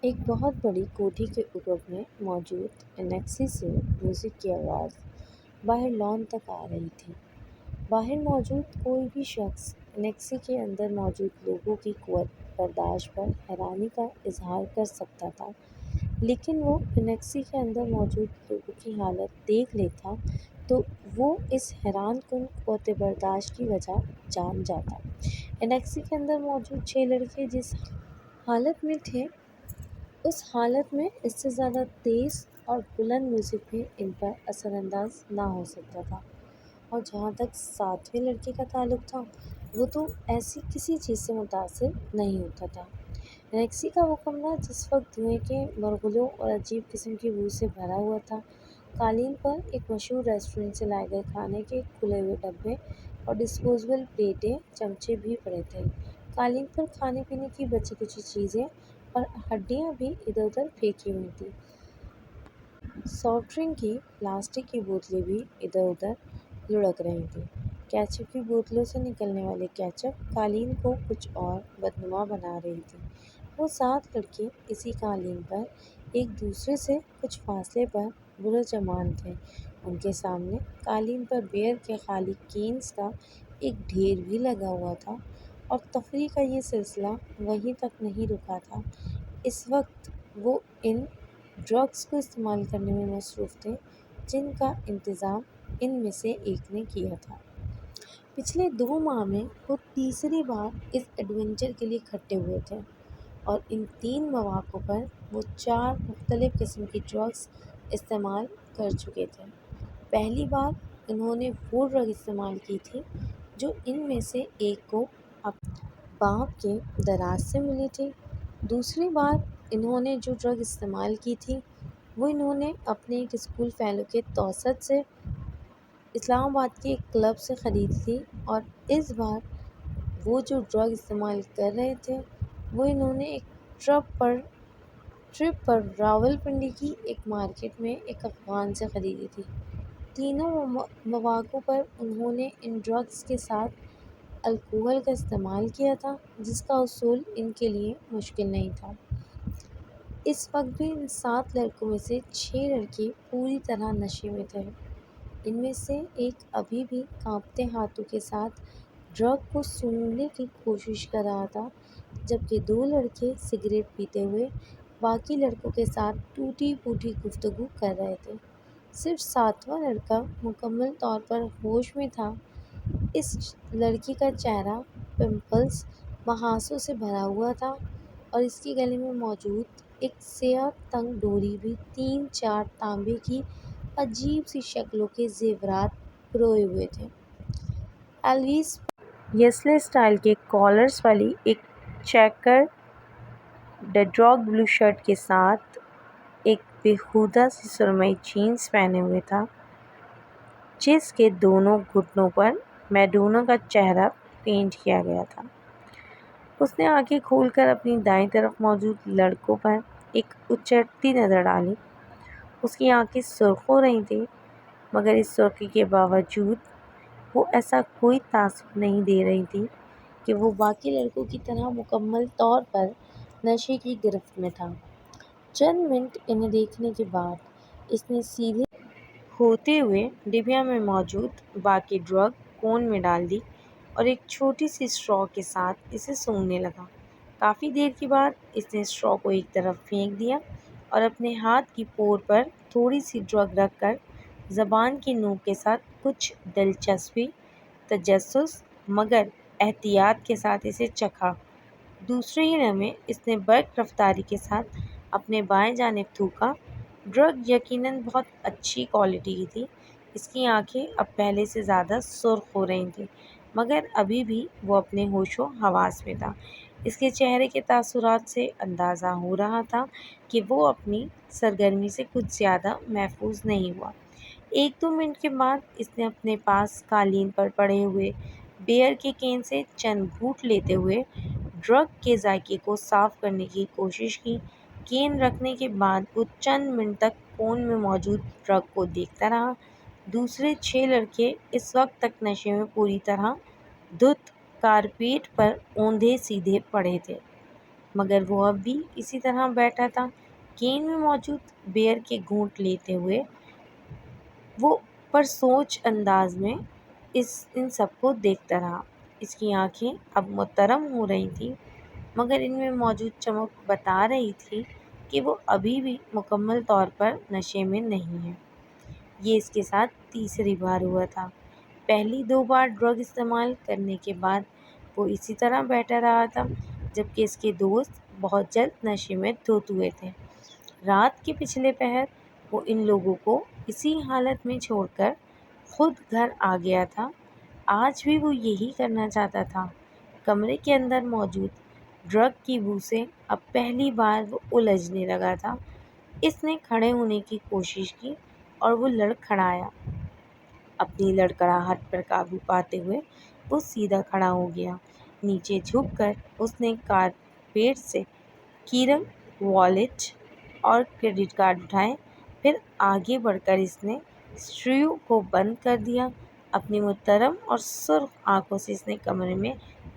ایک بہت بڑی کوٹھی کے اوپر میں موجود انیکسی سے میوزک کی آواز باہر لان تک آ رہی تھی۔ باہر موجود کوئی بھی شخص انیکسی کے اندر موجود لوگوں کی قوت برداشت پر حیرانی کا اظہار کر سکتا تھا، لیکن وہ انیکسی کے اندر موجود لوگوں کی حالت دیکھ لیتا تو وہ اس حیران کن قوت برداشت کی وجہ جان جاتا۔ انیکسی کے اندر موجود 6 لڑکے جس حالت میں تھے، اس حالت میں اس سے زیادہ تیز اور بلند میوزک بھی ان پر اثر انداز نہ ہو سکتا تھا، اور جہاں تک 7ویں لڑکے کا تعلق تھا، وہ تو ایسی کسی چیز سے متاثر نہیں ہوتا تھا۔ انیکسی کا وہ کمرہ جس وقت دھوئیں کے مرغلوں اور عجیب قسم کی بو سے بھرا ہوا تھا۔ قالین پر ایک مشہور ریسٹورنٹ سے لائے گئے کھانے کے کھلے ہوئے ڈبے اور ڈسپوزیبل پلیٹیں، چمچے بھی پڑے تھے۔ قالین پر کھانے پینے کی بچی کچی چیزیں اور ہڈیاں بھی ادھر ادھر پھینکی ہوئی تھیں۔ سافٹ ڈرنک کی پلاسٹک کی بوتلیں بھی ادھر ادھر لڑک رہی تھیں۔ کیچپ کی بوتلوں سے نکلنے والے کیچپ قالین کو کچھ اور بدنما بنا رہی تھی۔ وہ 7 لڑکے اسی قالین پر ایک دوسرے سے کچھ فاصلے پر بروجمان تھے۔ ان کے سامنے قالین پر بیئر کے خالی کینز کا ایک ڈھیر بھی لگا ہوا تھا، اور تفریح کا یہ سلسلہ وہیں تک نہیں رکا تھا۔ اس وقت وہ ان ڈرگس کو استعمال کرنے میں مصروف تھے جن کا انتظام ان میں سے ایک نے کیا تھا۔ پچھلے 2 ماہ میں وہ تیسری بار اس ایڈونچر کے لیے اکٹھے ہوئے تھے، اور ان 3 مواقعوں پر وہ 4 مختلف قسم کی ڈرگس استعمال کر چکے تھے۔ پہلی بار انہوں نے وہ ڈرگ استعمال کی تھی جو ان میں سے ایک کو اپنے باپ کے دراز سے ملی تھی۔ دوسری بار انہوں نے جو ڈرگ استعمال کی تھی وہ انہوں نے اپنے ایک اسکول فیلو کے توسط سے اسلام آباد کے ایک کلب سے خریدی تھی، اور اس بار وہ جو ڈرگ استعمال کر رہے تھے وہ انہوں نے ایک ٹرپ پر راولپنڈی کی ایک مارکیٹ میں ایک افغان سے خریدی تھی۔ تینوں مواقعوں پر انہوں نے ان ڈرگس کے ساتھ الکوحل کا استعمال کیا تھا، جس کا حصول ان کے لیے مشکل نہیں تھا۔ اس وقت بھی ان 7 لڑکوں میں سے 6 لڑکے پوری طرح نشے میں تھے۔ ان میں سے ایک ابھی بھی کانپتے ہاتھوں کے ساتھ ڈرگ کو سونگھنے کی کوشش کر رہا تھا، جبکہ 2 لڑکے سگریٹ پیتے ہوئے باقی لڑکوں کے ساتھ ٹوٹی پھوٹی گفتگو کر رہے تھے۔ صرف 7واں لڑکا مکمل طور پر ہوش میں تھا۔ اس لڑکے کا چہرہ پمپلز، مہاسوں سے بھرا ہوا تھا، اور اس کے گلے میں موجود ایک سیاہ تنگ ڈوری بھی 3-4 تانبے کی عجیب سی شکلوں کے زیورات پروئے ہوئے تھے۔ ایلوس پریسلے اسٹائل کے کالرز والی ایک چیکرڈ ڈارک بلو شرٹ کے ساتھ ایک بیہودہ سی سرمئی جینز پہنے ہوئے تھا، جس کے دونوں گھٹنوں پر میڈونا کا چہرہ پینٹ کیا گیا تھا۔ اس نے آنکھیں کھول کر اپنی دائیں طرف موجود لڑکوں پر ایک اچٹتی نظر ڈالی۔ اس کی آنکھیں سرخ ہو رہی تھیں، مگر اس سرخی کے باوجود وہ ایسا کوئی تاثر نہیں دے رہی تھیں کہ وہ باقی لڑکوں کی طرح مکمل طور پر نشے کی گرفت میں تھا۔ چند منٹ انہیں دیکھنے کے بعد اس نے سیدھے ہوتے ہوئے ڈبیا میں موجود باقی ڈرگ کون میں ڈال دی اور ایک چھوٹی سی اسٹرا کے ساتھ اسے سونگھنے لگا۔ کافی دیر کے بعد اس نے اسٹرا کو ایک طرف پھینک دیا اور اپنے ہاتھ کی پور پر تھوڑی سی ڈرگ رکھ کر زبان کی نوک کے ساتھ کچھ دلچسپی، تجسس مگر احتیاط کے ساتھ اسے چکھا۔ دوسرے ہی لمحے اس نے برق رفتاری کے ساتھ اپنے بائیں جانب تھوکا۔ ڈرگ یقیناً بہت اچھی کوالٹی کی تھی۔ اس کی آنکھیں اب پہلے سے زیادہ سرخ ہو رہی تھیں، مگر ابھی بھی وہ اپنے ہوش و حواس میں تھا۔ اس کے چہرے کے تاثرات سے اندازہ ہو رہا تھا کہ وہ اپنی سرگرمی سے کچھ زیادہ محظوظ نہیں ہوا۔ 1-2 منٹ کے بعد اس نے اپنے پاس قالین پر پڑے ہوئے بیئر کے کین سے چند گھونٹ لیتے ہوئے ڈرگ کے ذائقے کو صاف کرنے کی کوشش کی۔ کین رکھنے کے بعد وہ چند منٹ تک کون میں موجود ڈرگ کو دیکھتا رہا۔ دوسرے 6 لڑکے اس وقت تک نشے میں پوری طرح دھت کارپیٹ پر اوندھے سیدھے پڑے تھے۔ مگر وہ اب بھی اسی طرح بیٹھا تھا، کین میں موجود بیئر کے گھونٹ لیتے ہوئے۔ وہ پرسوچ انداز میں ان سب کو دیکھتا رہا۔ اس کی آنکھیں اب محترم ہو رہی تھیں، مگر ان میں موجود چمک بتا رہی تھی کہ وہ ابھی بھی مکمل طور پر نشے میں نہیں ہے۔ یہ اس کے ساتھ تیسری بار ہوا تھا۔ پہلی 2 بار ڈرگ استعمال کرنے کے بعد وہ اسی طرح بیٹھا رہا تھا، جبکہ اس کے دوست بہت جلد نشے میں دھت ہوئے تھے۔ رات کے پچھلے پہر وہ ان لوگوں کو اسی حالت میں چھوڑ کر خود گھر آ گیا تھا۔ آج بھی وہ یہی کرنا چاہتا تھا۔ کمرے کے اندر موجود ڈرگ کی بو سے اب پہلی بار وہ الجھنے لگا تھا۔ اس نے کھڑے ہونے کی کوشش کی اور وہ لڑکھڑایا۔ اپنی لڑکھڑاہٹ پر قابو پاتے ہوئے وہ سیدھا کھڑا ہو گیا۔ نیچے جھک کر اس نے کارپیٹ سے کی رنگ والیٹ اور کریڈٹ کارڈ اٹھائے۔ پھر آگے بڑھ کر اس نے اسٹیریو کو بند کر دیا۔ اپنی محترم اور سرخ آنکھوں سے اس نے کمرے میں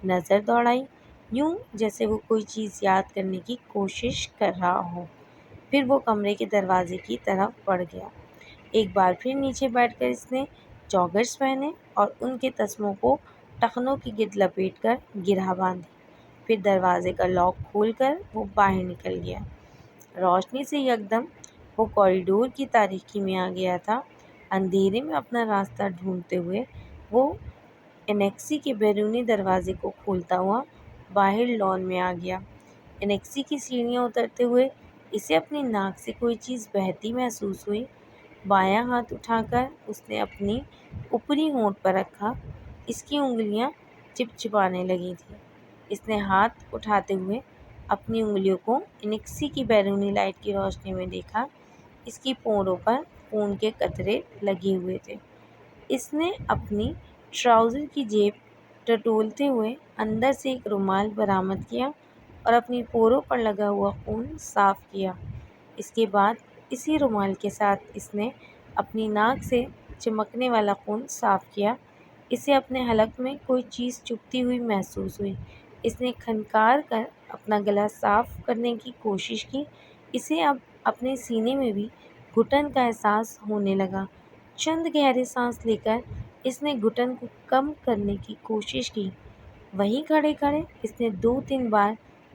نظر دوڑائی، یوں جیسے وہ کوئی چیز یاد کرنے کی کوشش کر رہا ہو۔ پھر وہ کمرے کے دروازے کی طرف بڑھ گیا۔ ایک بار پھر نیچے بیٹھ کر اس نے جاگرز پہنے اور ان کے تسموں کو ٹخنوں کے گرد لپیٹ کر گرہ باندھی۔ پھر دروازے کا لاک کھول کر وہ باہر نکل گیا۔ روشنی سے یکدم وہ کوریڈور کی تاریکی میں آ گیا تھا۔ اندھیرے میں اپنا راستہ ڈھونڈتے ہوئے وہ انیکسی کے بیرونی دروازے کو کھولتا ہوا باہر لان میں آ گیا۔ انیکسی کی سیڑھیاں اترتے ہوئے اسے اپنی ناک سے کوئی چیز بہتی محسوس ہوئی۔ بایاں ہاتھ اٹھا کر اس نے اپنی اوپری ہونٹ پر رکھا۔ اس کی انگلیاں چپچپانے لگی تھیں۔ اس نے ہاتھ اٹھاتے ہوئے اپنی انگلیوں کو انیکسی کی بیرونی لائٹ کی روشنی میں دیکھا۔ اس کی پوروں پر خون کے قطرے لگے ہوئے تھے۔ اس نے اپنی ٹراؤزر کی جیب ٹٹولتے ہوئے اندر سے ایک رومال برآمد کیا اور اپنی پوروں پر لگا ہوا خون صاف کیا۔ اس کے بعد اسی رومال کے ساتھ اس نے اپنی ناک سے چمکنے والا خون صاف کیا۔ اسے اپنے حلق میں کوئی چیز چبھتی ہوئی محسوس ہوئی۔ اس نے کھنکار کر اپنا گلا صاف کرنے کی کوشش کی۔ اسے اب اپنے سینے میں بھی گھٹن کا احساس ہونے لگا۔ چند گہرے سانس لے کر اس نے گھٹن کو کم کرنے کی کوشش کی۔ وہیں کھڑے کھڑے اس نے 2-3 بار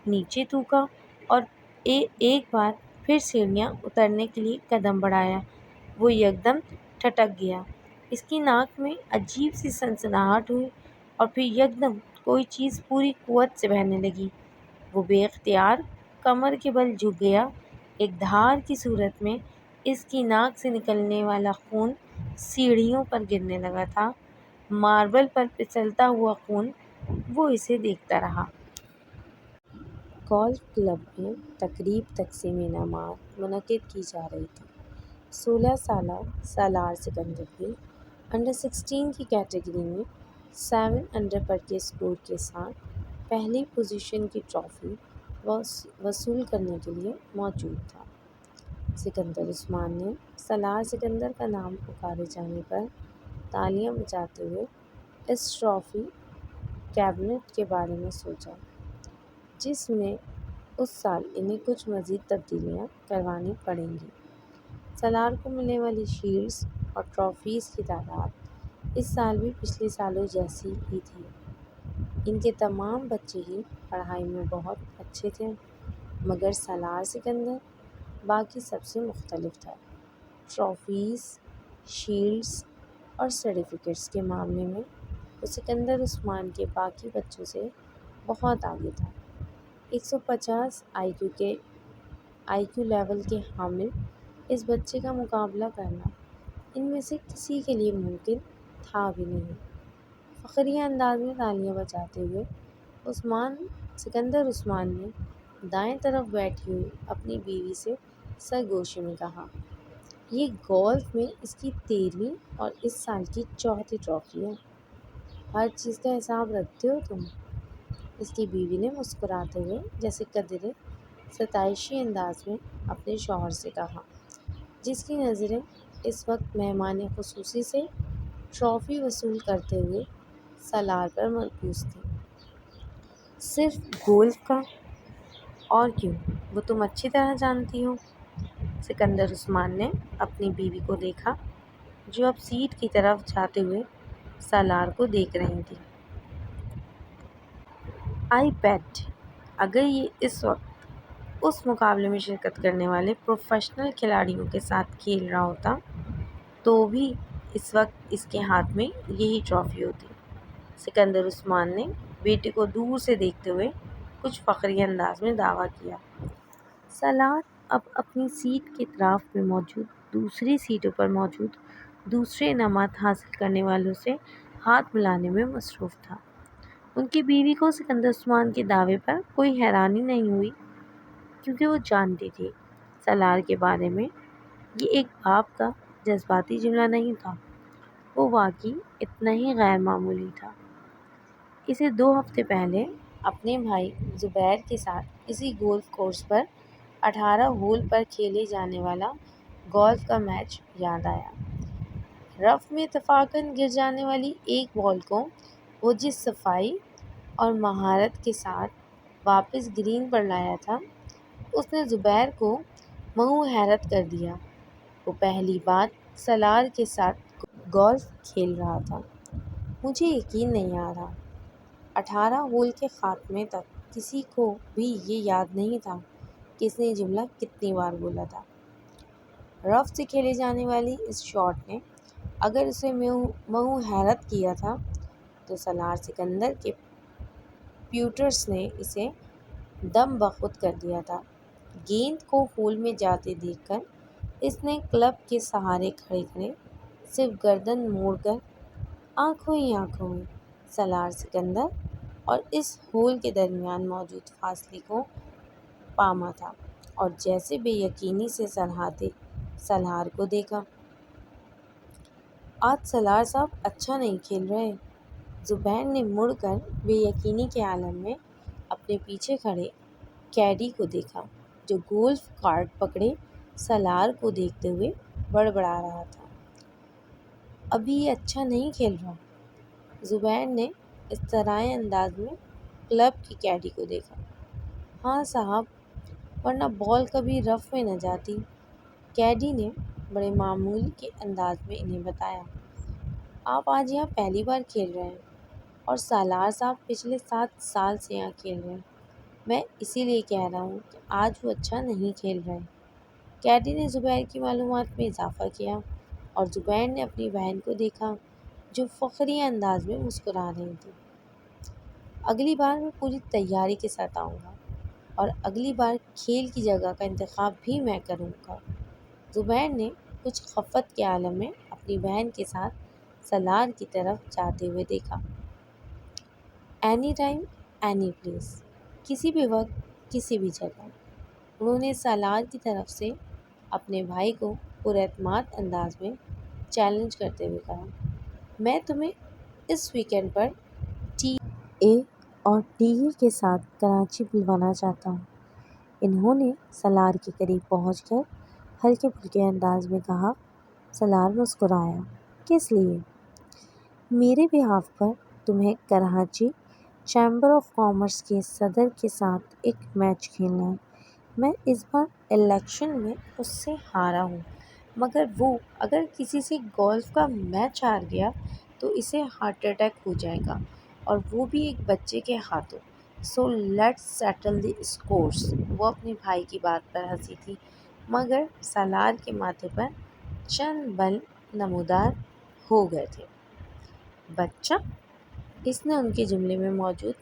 نیچے تھوکا اور ایک بار پھر سیڑھیاں اترنے کے لیے قدم بڑھایا۔ وہ یکدم ٹھٹک گیا۔ اس کی ناک میں عجیب سی سنسناہٹ ہوئی اور پھر یکدم کوئی چیز پوری قوت سے بہنے لگی۔ وہ بے اختیار کمر کے بل جھک گیا۔ ایک دھار کی صورت میں اس کی ناک سے نکلنے والا خون سیڑھیوں پر گرنے لگا تھا، ماربل پر پھسلتا ہوا خون۔ وہ اسے دیکھتا رہا۔ گولف کلب میں تقریب تقسیم انعامات منعقد کی جا رہی تھی۔ 16 سالہ سالار سکندر بھی انڈر 16 کی کیٹیگری میں 7 انڈر پر کے اسکور کے ساتھ پہلی پوزیشن کی ٹرافی وصول کرنے کے لیے موجود تھا۔ سکندر عثمان نے سالار سکندر کا نام پکارے جانے پر تالیاں بجاتے ہوئے اس ٹرافی کیبنٹ کے بارے میں سوچا، جس میں اس سال انہیں کچھ مزید تبدیلیاں کروانی پڑیں گی۔ سالار کو ملنے والی شیلڈز اور ٹرافیز کی تعداد اس سال بھی پچھلے سالوں جیسی ہی تھی۔ ان کے تمام بچے ہی پڑھائی میں بہت اچھے تھے، مگر سالار سکندر باقی سب سے مختلف تھا۔ ٹرافیز، شیلڈز اور سرٹیفکیٹس کے معاملے میں وہ سکندر عثمان کے باقی بچوں سے بہت آگے تھا۔ 150 آئی کیو لیول کے حامل اس بچے کا مقابلہ کرنا ان میں سے کسی کے لیے ممکن تھا بھی نہیں۔ فخریہ انداز میں تالیاں بجاتے ہوئے سکندر عثمان نے دائیں طرف بیٹھی ہوئی اپنی بیوی سے سرگوشی میں کہا، یہ گولف میں اس کی 13ویں اور اس سال کی 4تھی ٹرافی ہے۔ ہر چیز کا حساب رکھتے ہو تم؟ اس کی بیوی نے مسکراتے ہوئے جیسے قدرے ستائشی انداز میں اپنے شوہر سے کہا، جس کی نظریں اس وقت مہمان خصوصی سے ٹرافی وصول کرتے ہوئے سالار پر مرکوز تھیں۔ صرف گولف کا اور کیوں، وہ تم اچھی طرح جانتی ہو۔ سکندر عثمان نے اپنی بیوی کو دیکھا جو اب سیٹ کی طرف جاتے ہوئے سالار کو دیکھ رہی تھی۔ آئی بیٹ اگر یہ اس وقت اس مقابلے میں شرکت کرنے والے پروفیشنل کھلاڑیوں کے ساتھ کھیل رہا ہوتا تو بھی اس وقت اس کے ہاتھ میں یہی ٹرافی ہوتی۔ سکندر عثمان نے بیٹے کو دور سے دیکھتے ہوئے کچھ فخری انداز میں دعویٰ کیا۔ سالار اب اپنی سیٹ کے اطراف میں موجود دوسری سیٹوں پر موجود دوسرے انعامات حاصل کرنے والوں سے ہاتھ ملانے میں مصروف تھا۔ ان کی بیوی کو سکندر عثمان کے دعوے پر کوئی حیرانی نہیں ہوئی، کیونکہ وہ جانتی تھی سالار کے بارے میں یہ ایک باپ کا جذباتی جملہ نہیں تھا، وہ واقعی اتنا ہی غیر معمولی تھا۔ اسے 2 ہفتے پہلے اپنے بھائی زبیر کے ساتھ اسی گولف کورس پر 18 ہول پر کھیلے جانے والا گولف کا میچ یاد آیا۔ رف میں اتفاقاً گر جانے والی ایک بال کو وہ جس صفائی اور مہارت کے ساتھ واپس گرین پر لایا تھا، اس نے زبیر کو مہو حیرت کر دیا۔ وہ پہلی بار سالار کے ساتھ گولف کھیل رہا تھا۔ مجھے یقین نہیں آ رہا۔ 18 ہول کے خاتمے تک کسی کو بھی یہ یاد نہیں تھا کہ اس نے یہ جملہ کتنی بار بولا تھا۔ رف سے کھیلے جانے والی اس شاٹ نے اگر اسے مہو حیرت کیا تھا تو سالار سکندر کے پیوٹرس نے اسے دم بخود کر دیا تھا۔ گیند کو ہول میں جاتے دیکھ کر اس نے کلب کے سہارے کھڑے کھڑے صرف گردن موڑ کر آنکھوں ہی آنکھوں میں سالار سکندر اور اس ہول کے درمیان موجود فاصلے کو پاما تھا اور جیسے بے یقینی سے سرہاتے سالار کو دیکھا۔ آج سالار صاحب اچھا نہیں کھیل رہے۔ زبیر نے مڑ کر بے یقینی کے عالم میں اپنے پیچھے کھڑے کیڈی کو دیکھا جو گولف کارٹ پکڑے سالار کو دیکھتے ہوئے بڑبڑا رہا تھا۔ ابھی یہ اچھا نہیں کھیل رہا۔ زبیر نے استحرائی انداز میں کلب کی کیڈی کو دیکھا۔ ہاں صاحب، ورنہ بال کبھی رف میں نہ جاتی، کیڈی نے بڑے معمول کے انداز میں انہیں بتایا۔ آپ آج یہاں پہلی بار کھیل رہے ہیں اور سالار صاحب پچھلے 7 سال سے یہاں کھیل رہے ہیں، میں اسی لیے کہہ رہا ہوں کہ آج وہ اچھا نہیں کھیل رہے۔ کیڈی نے زبیر کی معلومات میں اضافہ کیا اور زبیر نے اپنی بہن کو دیکھا جو فخری انداز میں مسکرا رہی تھی۔ اگلی بار میں پوری تیاری کے ساتھ آؤں گا اور اگلی بار کھیل کی جگہ کا انتخاب بھی میں کروں گا۔ زبیر نے کچھ خفت کے عالم میں اپنی بہن کے ساتھ سالار کی طرف جاتے ہوئے دیکھا۔ اینی ٹائم اینی پلیس، کسی بھی وقت کسی بھی جگہ، انہوں نے سالار کی طرف سے اپنے بھائی کو پراعتماد انداز میں چیلنج کرتے ہوئے کہا۔ میں تمہیں اس ویکینڈ پر ٹی اے اور ٹی ای کے ساتھ کراچی بلوانا چاہتا ہوں۔ انہوں نے سالار کے قریب پہنچ کر ہلکے پھلکے انداز میں کہا۔ سالار مسکرایا۔ کس لیے؟ میرے بیہاف پر تمہیں کراچی چیمبر آف کامرس کے صدر کے ساتھ ایک میچ کھیلنا ہے۔ میں اس بار الیکشن میں اس سے ہارا ہوں، مگر وہ اگر کسی سے گولف کا میچ ہار گیا تو اسے ہارٹ اٹیک ہو جائے گا، اور وہ بھی ایک بچے کے ہاتھوں۔ So let's settle the scores. وہ اپنے بھائی کی بات پر ہنسی تھی، مگر سالار کے ماتھے پر چند بل نمودار ہو گئے تھے۔ بچہ؟ اس نے ان کے جملے میں موجود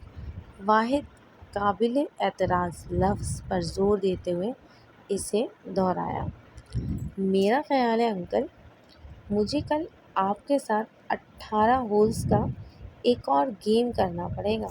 واحد قابل اعتراض لفظ پر زور دیتے ہوئے اسے دہرایا۔ میرا خیال ہے انکل، مجھے کل آپ کے ساتھ 18 ہولز کا ایک اور گیم کرنا پڑے گا۔